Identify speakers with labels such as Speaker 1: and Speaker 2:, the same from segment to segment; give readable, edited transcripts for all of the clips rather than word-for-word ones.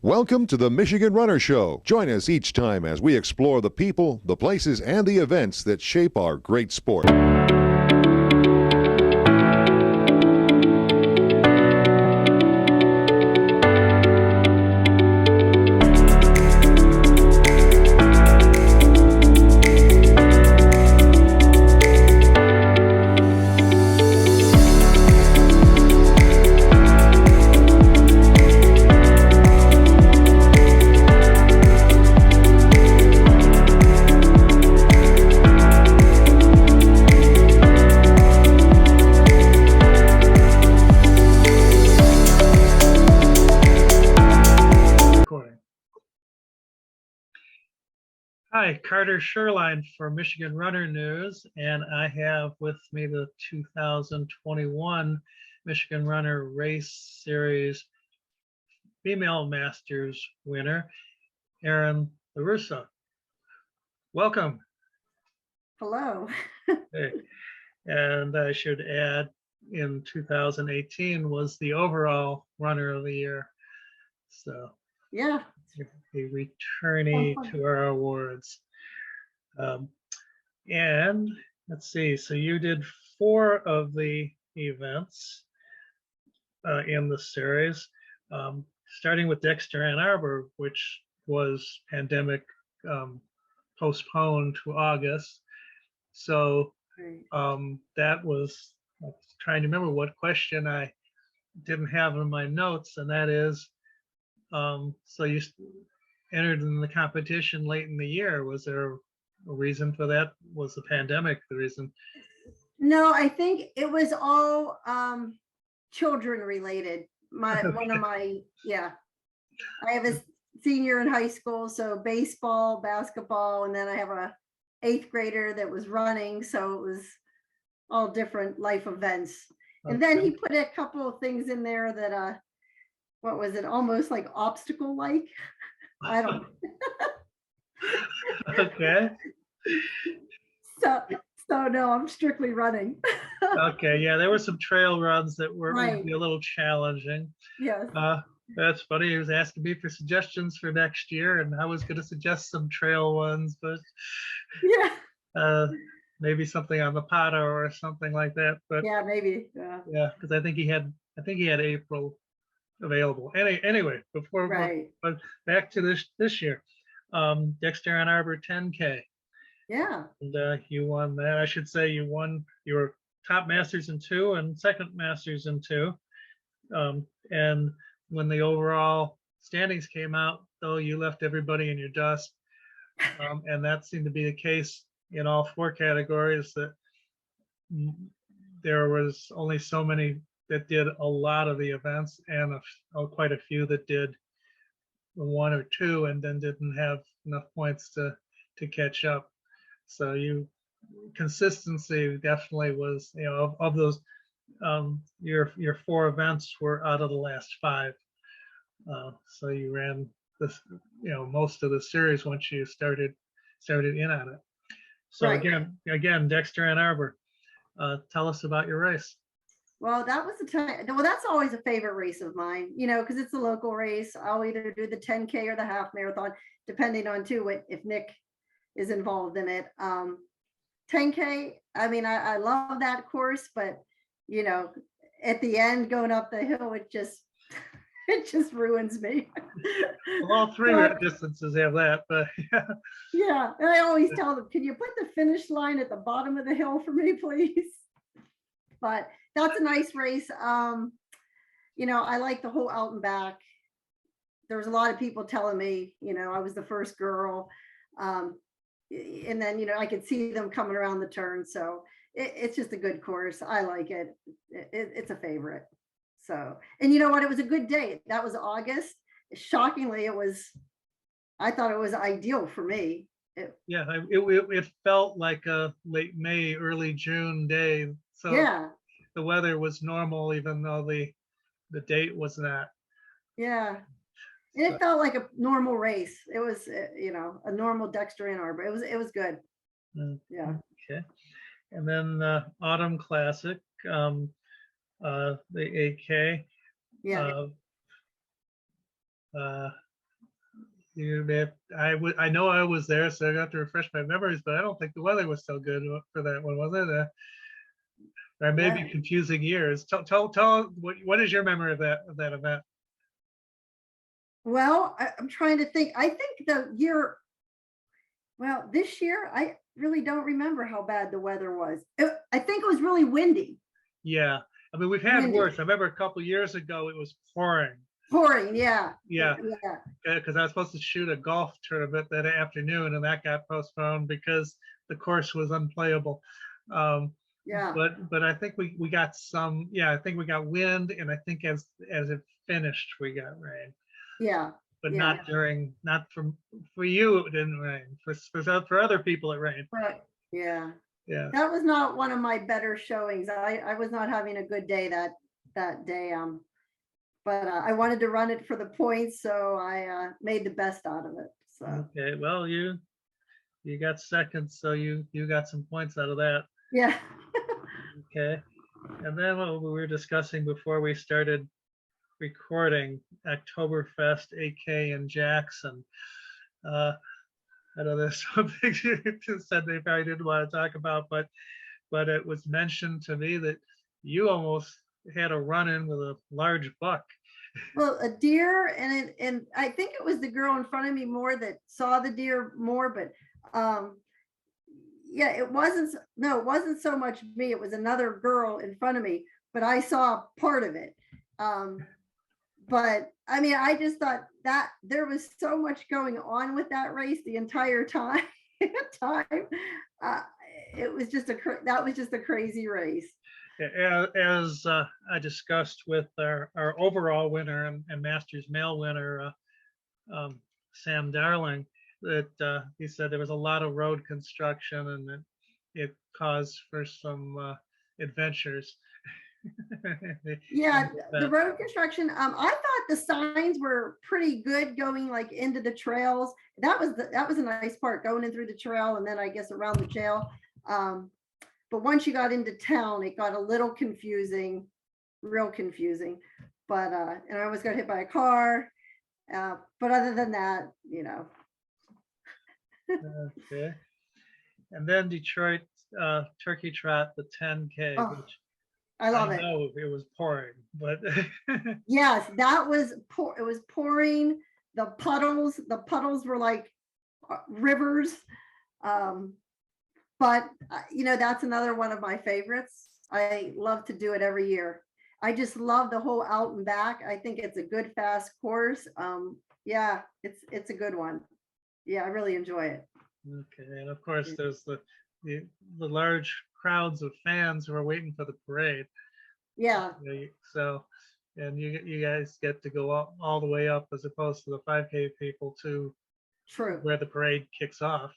Speaker 1: Welcome to the Michigan Runner Show. Join us each time as we explore the people, the places, and the events that shape our great sport.
Speaker 2: Hi, Carter Sherline for Michigan Runner News, and I have with me the 2021 Michigan Runner Race Series Female Masters winner, Erin LaRusso. Welcome.
Speaker 3: Hello.
Speaker 2: Hey. And I should add, in 2018 was the overall runner of the year. So
Speaker 3: yeah,
Speaker 2: a returnee to our awards. And let's see, so you did 4 of the events in the series, starting with Dexter Ann Arbor, which was pandemic postponed to August. So that was, I was trying to remember what question I didn't have in my notes, and that is, so you entered in the competition late in the year. Was there a reason for that? Was the pandemic the reason?
Speaker 3: No, I think it was all children related. One of my, I have a senior in high school, so baseball, basketball, and then I have a 8th grader that was running, so it was all different life events. Okay. And then he put a couple of things in there that what was it, almost like obstacle like? I don't
Speaker 2: Okay.
Speaker 3: So no, I'm strictly running.
Speaker 2: Okay, yeah, there were some trail runs that were would be a little challenging.
Speaker 3: Yes.
Speaker 2: That's funny. He was asking me for suggestions for next year, and I was going to suggest some trail ones, but maybe something on the Pata or something like that. But
Speaker 3: yeah, maybe.
Speaker 2: Yeah, because I think he had April available. Anyway, but back to this year, Dexter Ann Arbor 10K.
Speaker 3: Yeah.
Speaker 2: And you won that. I should say you won your top masters in 2 and second masters in 2. And when the overall standings came out, though, you left everybody in your dust. And that seemed to be the case in all 4 categories, that there was only so many that did a lot of the events, and quite a few that did 1 or 2 and then didn't have enough points to catch up. So consistency definitely was, of those, your 4 events were out of the last 5. So you ran this, most of the series once you started in on it. So again, Dexter Ann Arbor, tell us about your race.
Speaker 3: Well, that was the time. Well, that's always a favorite race of mine, because it's a local race. I'll either do the 10K or the half marathon, depending on if Nick is involved in it. 10K, I mean, I love that course, but at the end going up the hill, it just ruins me.
Speaker 2: Well, all 3 distances have that, but
Speaker 3: yeah. And I always tell them, can you put the finish line at the bottom of the hill for me, please? But that's a nice race. I like the whole out and back. There was a lot of people telling me, I was the first girl. And then, I could see them coming around the turn. So it's just a good course. I like it. It's a favorite. So, and you know what? It was a good day. That was August. Shockingly, I thought it was ideal for me.
Speaker 2: It felt like a late May, early June day. So the weather was normal, even though the date was not.
Speaker 3: Yeah. And it felt like a normal race. It was, a normal Dexter Ann Arbor. It was good. Yeah.
Speaker 2: Okay. And then Autumn Classic, the 8K.
Speaker 3: Yeah.
Speaker 2: I know I was there, so I got to refresh my memories, but I don't think the weather was so good for that one, was it? I may be
Speaker 3: Yeah.
Speaker 2: confusing years. Tell what is your memory of that event?
Speaker 3: Well, I'm trying to think. I think the year, well, this year, I really don't remember how bad the weather was. I think it was really windy.
Speaker 2: Yeah, I mean we've had
Speaker 3: Windy.
Speaker 2: worse. I remember a couple years ago it was pouring.
Speaker 3: Pouring, yeah.
Speaker 2: Yeah,
Speaker 3: Yeah.
Speaker 2: because I was supposed to shoot a golf tournament that afternoon, and that got postponed because the course was unplayable. Um,
Speaker 3: Yeah.
Speaker 2: but I think we got some. Yeah, I think we got wind, and I think as it finished, we got rain.
Speaker 3: Yeah.
Speaker 2: But
Speaker 3: Yeah.
Speaker 2: not for you it didn't rain. For other people it rained.
Speaker 3: Right. Yeah.
Speaker 2: Yeah.
Speaker 3: That was not one of my better showings. I was not having a good day that day. But I wanted to run it for the points, so I made the best out of it. So
Speaker 2: Okay. Well, you got second, so you got some points out of that.
Speaker 3: yeah.
Speaker 2: Okay. And then what we were discussing before we started recording, Oktoberfest AK in Jackson. I know there's some things you said they probably didn't want to talk about, but it was mentioned to me that you almost had a run-in with a large buck.
Speaker 3: Well, a deer, and I think it was the girl in front of me more that saw the deer more, but yeah, it wasn't so much me. It was another girl in front of me, but I saw part of it. But I mean, I just thought that there was so much going on with that race the entire time. Uh, it was just that was just a crazy race.
Speaker 2: As I discussed with our overall winner and Masters male winner, Sam Darling, that he said there was a lot of road construction and it caused for some adventures.
Speaker 3: Yeah, the road construction. I thought the signs were pretty good going like into the trails. That was a nice part going in through the trail and then I guess around the trail. But once you got into town, it got a little confusing, real confusing. But and I almost got hit by a car. But other than that, you know.
Speaker 2: Okay. And then Detroit Turkey Trot, the 10K,
Speaker 3: Oh,
Speaker 2: which
Speaker 3: I love it.
Speaker 2: know it was pouring, but
Speaker 3: Yes, that was it was pouring. The puddles were like rivers. But you know, that's another one of my favorites. I love to do it every year. I just love the whole out and back. I think it's a good fast course. Yeah, it's a good one. Yeah, I really enjoy it.
Speaker 2: okay. And of course, there's the large crowds of fans who are waiting for the parade.
Speaker 3: Yeah,
Speaker 2: So, and you guys get to go all the way up as opposed to the 5K people to
Speaker 3: true.
Speaker 2: where the parade kicks off.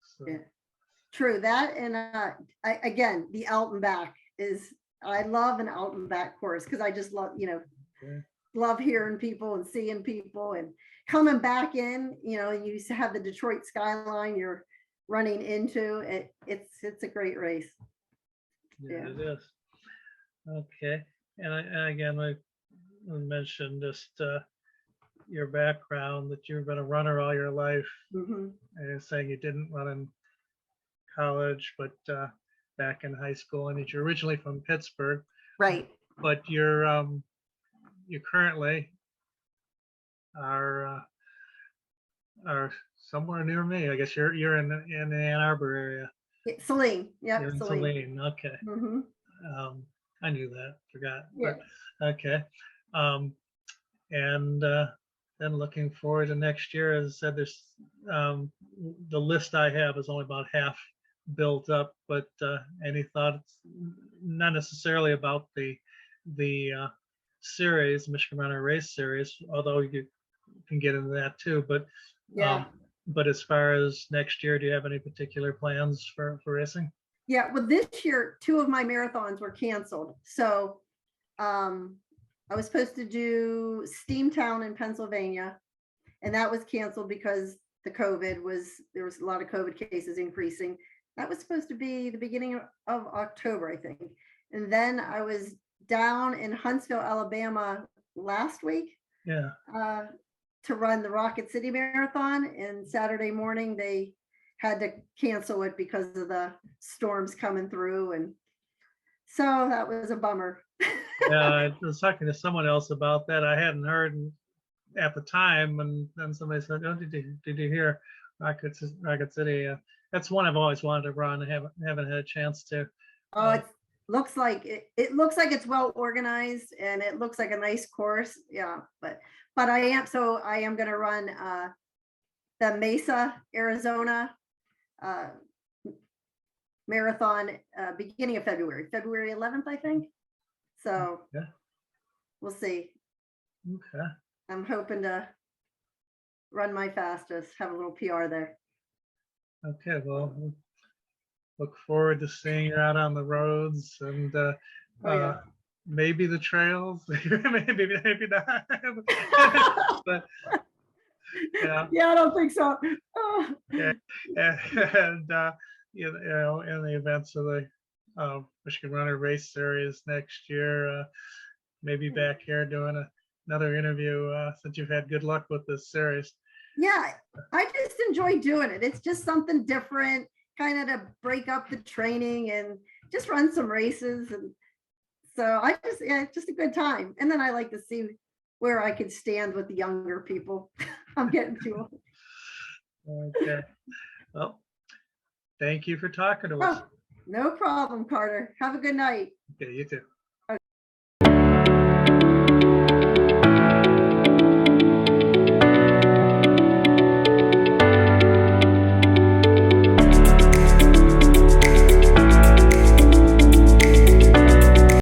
Speaker 2: So,
Speaker 3: Yeah. True that, and again, the out and back is, I love an out and back course because I just love, you know,
Speaker 2: okay.
Speaker 3: love hearing people and seeing people and coming back in. You know, you used to have the Detroit skyline you're running into it. It's a great race.
Speaker 2: Yeah, it is. Okay, and again, I mentioned just your background, that you've been a runner all your life,
Speaker 3: Mm-hmm.
Speaker 2: and you're saying you didn't run in college, but back in high school, and that you're originally from Pittsburgh,
Speaker 3: Right.
Speaker 2: but you currently are somewhere near me. I guess you're in the Ann Arbor area.
Speaker 3: Saline.
Speaker 2: You're
Speaker 3: Yep.
Speaker 2: in
Speaker 3: Saline.
Speaker 2: Saline. Okay.
Speaker 3: Mm-hmm.
Speaker 2: I knew that. Forgot.
Speaker 3: Yeah.
Speaker 2: But, okay. And then looking forward to next year, as I said, there's the list I have is only about half built up, but any thoughts, not necessarily about the series, Michigan Runner Race Series, although you can get into that too,
Speaker 3: Yeah.
Speaker 2: but as far as next year, do you have any particular plans for racing?
Speaker 3: Yeah. Well, this year, 2 of my marathons were canceled. So I was supposed to do Steamtown in Pennsylvania, and that was canceled because there was a lot of COVID cases increasing. That was supposed to be the beginning of October, I think. And then I was down in Huntsville, Alabama last week.
Speaker 2: Yeah.
Speaker 3: to run the Rocket City Marathon, and Saturday morning they had to cancel it because of the storms coming through, and so that was a bummer.
Speaker 2: Yeah, I was talking to someone else about that. I hadn't heard at the time, and then somebody said, "Oh, did you hear Rocket City?" That's one I've always wanted to run. I haven't had a chance to.
Speaker 3: Oh, it looks like it looks like it's well organized, and it looks like a nice course. Yeah, but I am going to run the Mesa, Arizona marathon beginning of February 11th, I think. So
Speaker 2: Yeah.
Speaker 3: we'll see.
Speaker 2: Okay.
Speaker 3: I'm hoping to run my fastest, have a little PR there.
Speaker 2: Okay. Well, look forward to seeing you out on the roads and
Speaker 3: Oh, yeah.
Speaker 2: maybe the trails, maybe not. But yeah.
Speaker 3: Yeah, I don't think so. Oh.
Speaker 2: Yeah. And you know, in the events of the Michigan Runner Race Series next year, maybe back here doing another interview since you've had good luck with this series.
Speaker 3: Yeah, I just enjoy doing it. It's just something different, kind of to break up the training and just run some races. And so it's just a good time. And then I like to see where I could stand with the younger people. I'm getting too old.
Speaker 2: Okay. Well, thank you for talking to us.
Speaker 3: Oh, no problem, Carter. Have a good night.
Speaker 2: Okay, you too.